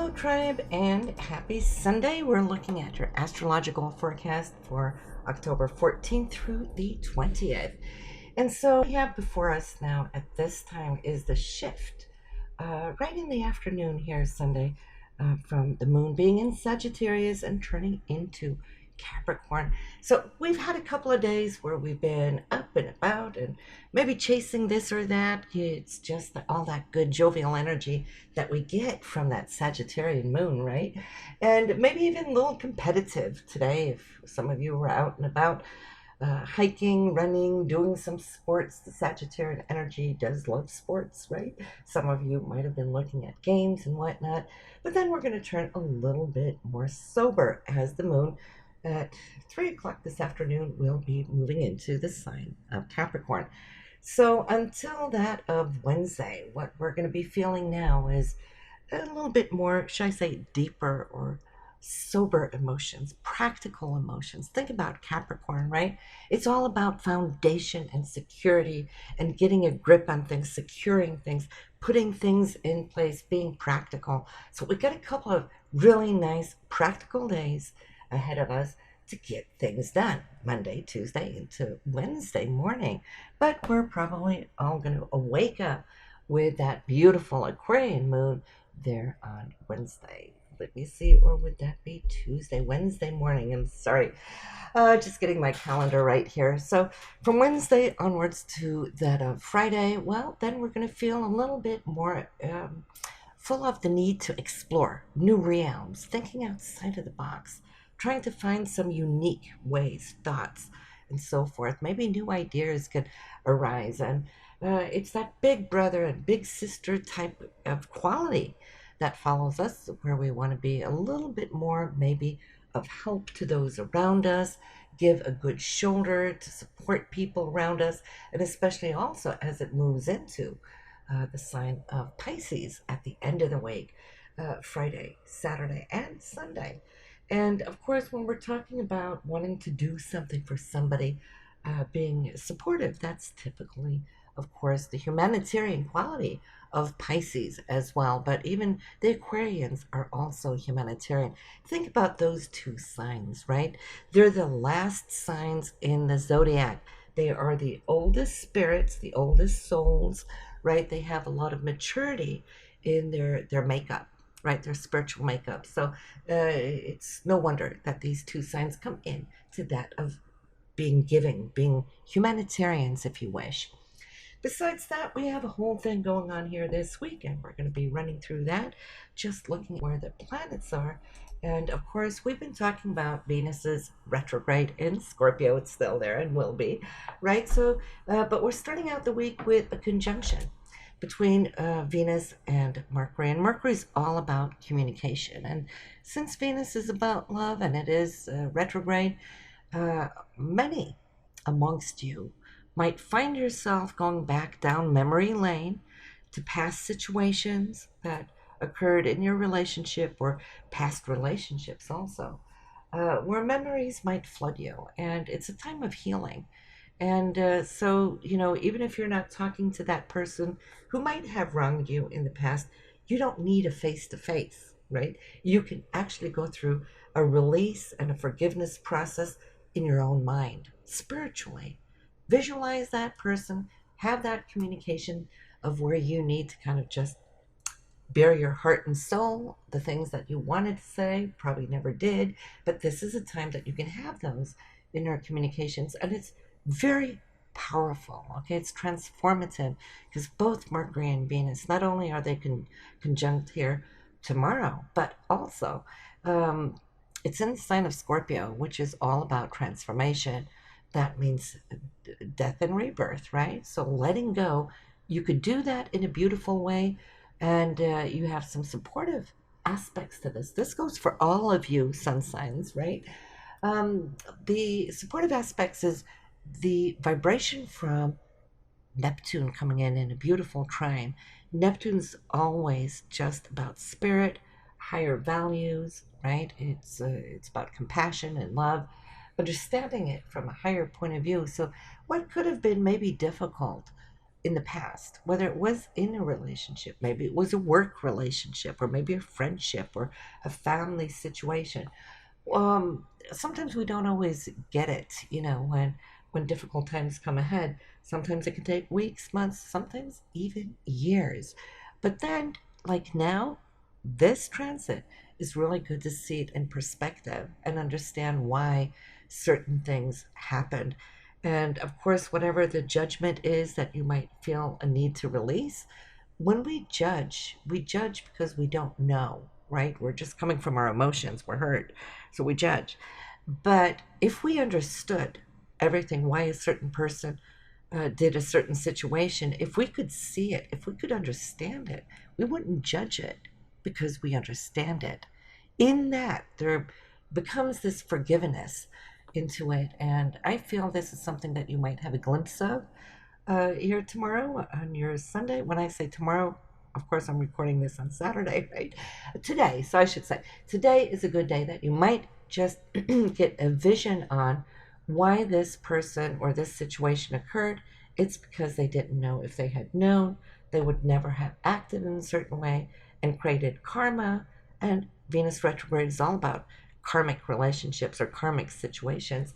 Hello, tribe, and happy Sunday. We're looking at your astrological forecast for October 14th through the 20th. And so, we have before us now at this time is the shift right in the afternoon here, Sunday, from the moon being in Sagittarius and turning into Capricorn. So we've had a couple of days where we've been up and about and maybe chasing this or that. It's just all that good jovial energy that we get from that Sagittarian moon, right? And maybe even a little competitive today if some of you were out and about hiking, running, doing some sports. The Sagittarian energy does love sports, right? Some of you might have been looking at games and whatnot. But then we're going to turn a little bit more sober as the moon at 3 o'clock this afternoon will be moving into the sign of Capricorn. So until that of Wednesday, what we're going to be feeling now is a little bit more, should I say, deeper or sober emotions, practical emotions. Think about Capricorn, right? It's all about foundation and security and getting a grip on things, securing things, putting things in place, being practical. So we've got a couple of really nice practical days ahead of us to get things done Monday, Tuesday, into Wednesday morning. But we're probably all going to wake up with that beautiful Aquarian moon there on Wednesday. Let me see, or would that be Tuesday, Wednesday morning? I'm sorry. Just getting my calendar right here. So from Wednesday onwards to that of Friday, well, then we're going to feel a little bit more full of the need to explore new realms, thinking outside of the box, trying to find some unique ways, thoughts, and so forth. Maybe new ideas could arise. And it's that big brother and big sister type of quality that follows us, where we want to be a little bit more maybe of help to those around us, give a good shoulder to support people around us, and especially also as it moves into the sign of Pisces at the end of the week, Friday, Saturday, and Sunday. And of course, when we're talking about wanting to do something for somebody, being supportive, that's typically, of course, the humanitarian quality of Pisces as well. But even the Aquarians are also humanitarian. Think about those two signs, right? They're the last signs in the zodiac. They are the oldest spirits, the oldest souls, right? They have a lot of maturity in their makeup, right? Their spiritual makeup. So it's no wonder that these two signs come in to that of being giving, being humanitarians, if you wish. Besides that, we have a whole thing going on here this week, and we're going to be running through that, just looking at where the planets are. And of course, we've been talking about Venus's retrograde in Scorpio. It's still there and will be, right? So, but we're starting out the week with a conjunction between Venus and Mercury. And Mercury's all about communication. And since Venus is about love and it is retrograde, many amongst you might find yourself going back down memory lane to past situations that occurred in your relationship or past relationships also, where memories might flood you. And it's a time of healing. And so, even if you're not talking to that person who might have wronged you in the past, you don't need a face to face, right? You can actually go through a release and a forgiveness process in your own mind, spiritually. Visualize that person, have that communication of where you need to kind of just bare your heart and soul, the things that you wanted to say, probably never did, but this is a time that you can have those inner communications, and it's very powerful. Okay, it's transformative because both Mercury and Venus, not only are they conjunct here tomorrow, but also it's in the sign of Scorpio, which is all about transformation. That means death and rebirth, right? So letting go, you could do that in a beautiful way, and you have some supportive aspects to this. This goes for all of you sun signs, right? The supportive aspects is the vibration from Neptune coming in a beautiful trine. Neptune's always just about spirit, higher values, right? It's about compassion and love, understanding it from a higher point of view. So what could have been maybe difficult in the past, whether it was in a relationship, maybe it was a work relationship, or maybe a friendship, or a family situation. Sometimes we don't always get it, when difficult times come ahead. Sometimes it can take weeks, months, sometimes even years. But then, like now, this transit is really good to see it in perspective and understand why certain things happened. And of course, whatever the judgment is that you might feel a need to release, when we judge because we don't know, right? We're just coming from our emotions, we're hurt, so we judge. But if we understood everything, why a certain person did a certain situation, if we could see it, if we could understand it, we wouldn't judge it because we understand it. In that, there becomes this forgiveness into it. And I feel this is something that you might have a glimpse of here tomorrow on your Sunday. When I say tomorrow, of course, I'm recording this on Saturday, right? Today, so I should say, today is a good day that you might just get a vision on why this person or this situation occurred. It's because they didn't know. If they had known, they would never have acted in a certain way and created karma. And Venus retrograde is all about karmic relationships or karmic situations.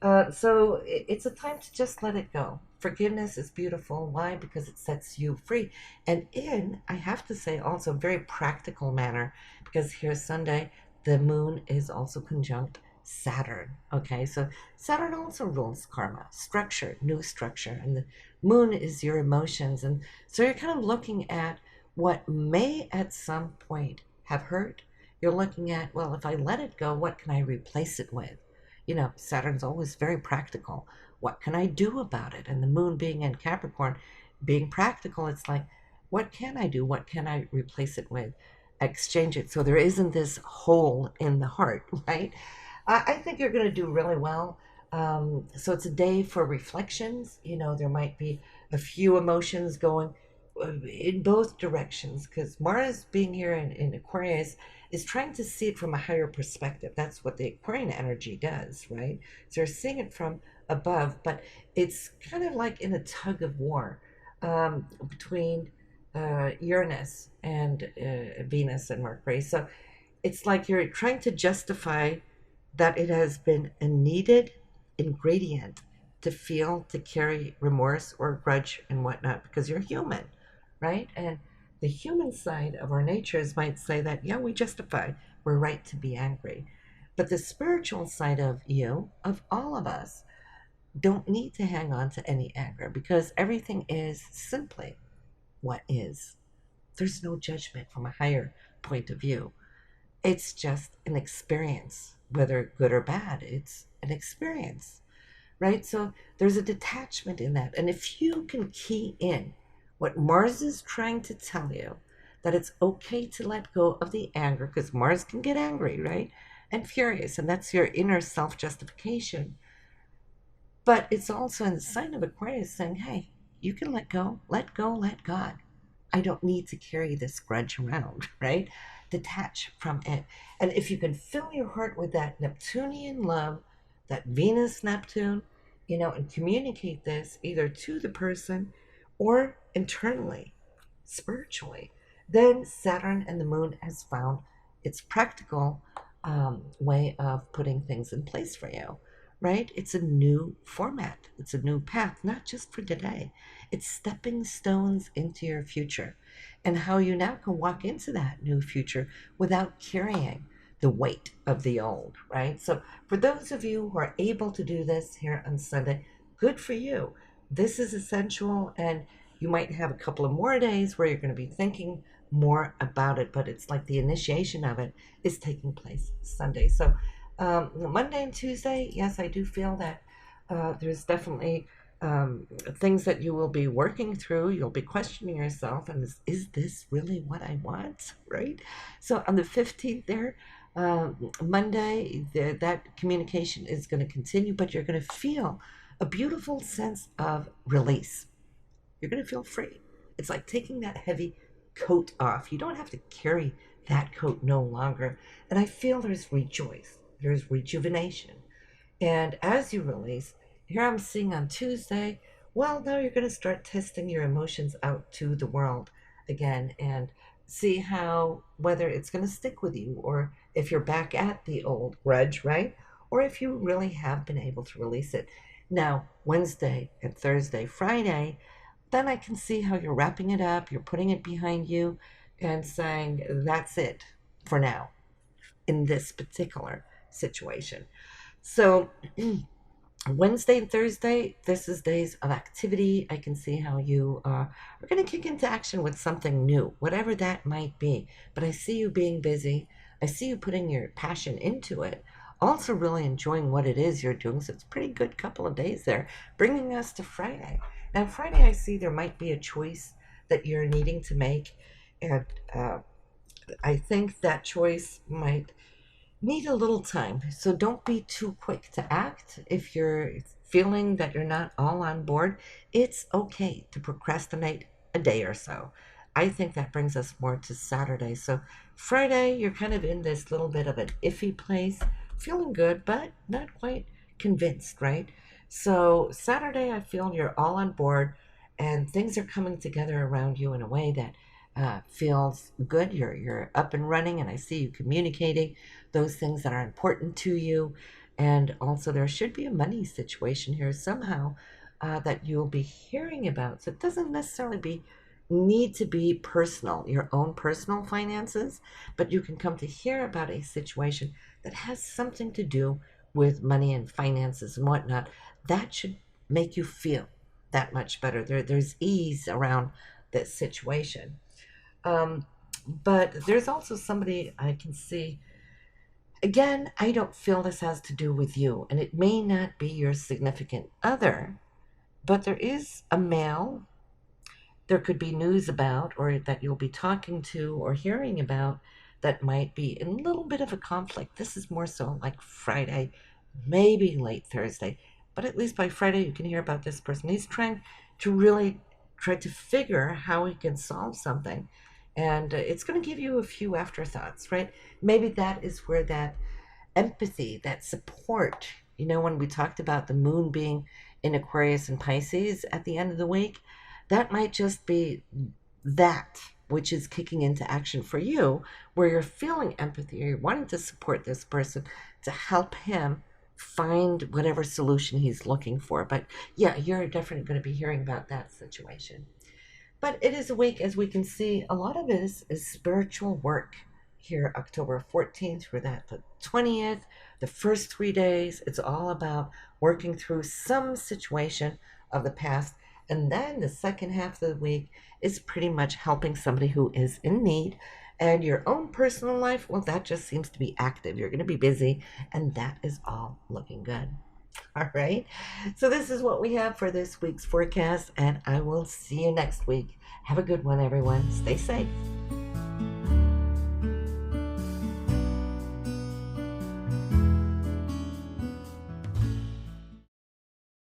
So it's a time to just let it go. Forgiveness is beautiful. Why? Because it sets you free. And I have to say, also a very practical manner, because here's Sunday, the moon is also conjunct Saturn. Okay, so Saturn also rules karma, structure, new structure, and the moon is your emotions. And so you're kind of looking at what may at some point have hurt. You're looking at, well, if I let it go, what can I replace it with? Saturn's always very practical. What can I do about it? And the moon being in Capricorn, being practical, it's like, what can I do? What can I replace it with? Exchange it. So there isn't this hole in the heart, right? I think you're going to do really well. So it's a day for reflections. There might be a few emotions going in both directions, because Mars being here in Aquarius is trying to see it from a higher perspective. That's what the Aquarian energy does, right? So you're seeing it from above, but it's kind of like in a tug of war between Uranus and Venus and Mercury. So it's like you're trying to justify that it has been a needed ingredient to feel, to carry remorse or grudge and whatnot, because you're human, right? And the human side of our natures might say that, yeah, we justify, we're right to be angry. But the spiritual side of you, of all of us, don't need to hang on to any anger, because everything is simply what is. There's no judgment from a higher point of view. It's just an experience, whether good or bad, it's an experience, right? So there's a detachment in that. And if you can key in what Mars is trying to tell you, that it's okay to let go of the anger, because Mars can get angry, right? And furious, and that's your inner self justification. But it's also in the sign of Aquarius saying, hey, you can let go, let go, let God. I don't need to carry this grudge around, right? Detach from it. And if you can fill your heart with that Neptunian love, that Venus Neptune, and communicate this either to the person or internally, spiritually, then Saturn and the moon has found its practical way of putting things in place for you, right? It's a new format, it's a new path, not just for today. It's stepping stones into your future, and how you now can walk into that new future without carrying the weight of the old, right? So, for those of you who are able to do this here on Sunday, good for you. This is essential, and you might have a couple of more days where you're going to be thinking more about it, but it's like the initiation of it is taking place Sunday. So, Monday and Tuesday, yes, I do feel that there's definitely things that you will be working through. You'll be questioning yourself, and is this really what I want, right? So on the 15th there, Monday, that communication is going to continue, but you're going to feel a beautiful sense of release. You're going to feel free. It's like taking that heavy coat off. You don't have to carry that coat no longer. And I feel there's rejuvenation. And as you release, here I'm seeing on Tuesday Well, now you're going to start testing your emotions out to the world again and see how, whether it's going to stick with you or if you're back at the old grudge, right? Or if you really have been able to release it. Now, Wednesday and Thursday, Friday, then I can see how you're wrapping it up, you're putting it behind you and saying, that's it for now in this particular situation. So, Wednesday and Thursday, this is days of activity. I can see how you are going to kick into action with something new, whatever that might be. But I see you being busy. I see you putting your passion into it. Also, really enjoying what it is you're doing. So, it's a pretty good couple of days there, bringing us to Friday. Now, Friday, I see there might be a choice that you're needing to make. And I think that choice might need a little time. So don't be too quick to act. If you're feeling that you're not all on board, it's okay to procrastinate a day or so. I think that brings us more to Saturday. So Friday, you're kind of in this little bit of an iffy place, feeling good, but not quite convinced, right? So Saturday, I feel you're all on board and things are coming together around you in a way that feels good. You're up and running, and I see you communicating those things that are important to you. And also, there should be a money situation here somehow that you'll be hearing about. So it doesn't necessarily need to be personal, your own personal finances, but you can come to hear about a situation that has something to do with money and finances and whatnot. That should make you feel that much better. There's ease around this situation. Um, but there's also somebody I can see. Again, I don't feel this has to do with you, and it may not be your significant other, but there is a male there could be news about or that you'll be talking to or hearing about that might be in a little bit of a conflict. This is more so like Friday, maybe late Thursday, but at least by Friday you can hear about this person. He's trying to really try to figure how he can solve something. And it's going to give you a few afterthoughts, right? Maybe that is where that empathy, that support, when we talked about the moon being in Aquarius and Pisces at the end of the week, that might just be that which is kicking into action for you, where you're feeling empathy or you're wanting to support this person to help him find whatever solution he's looking for. But yeah, you're definitely going to be hearing about that situation. But it is a week, as we can see, a lot of it is spiritual work here, October 14th through that the 20th. The first 3 days, it's all about working through some situation of the past. And then the second half of the week is pretty much helping somebody who is in need. And your own personal life, well, that just seems to be active. You're going to be busy, and that is all looking good. All right. So this is what we have for this week's forecast, and I will see you next week. Have a good one, everyone. Stay safe.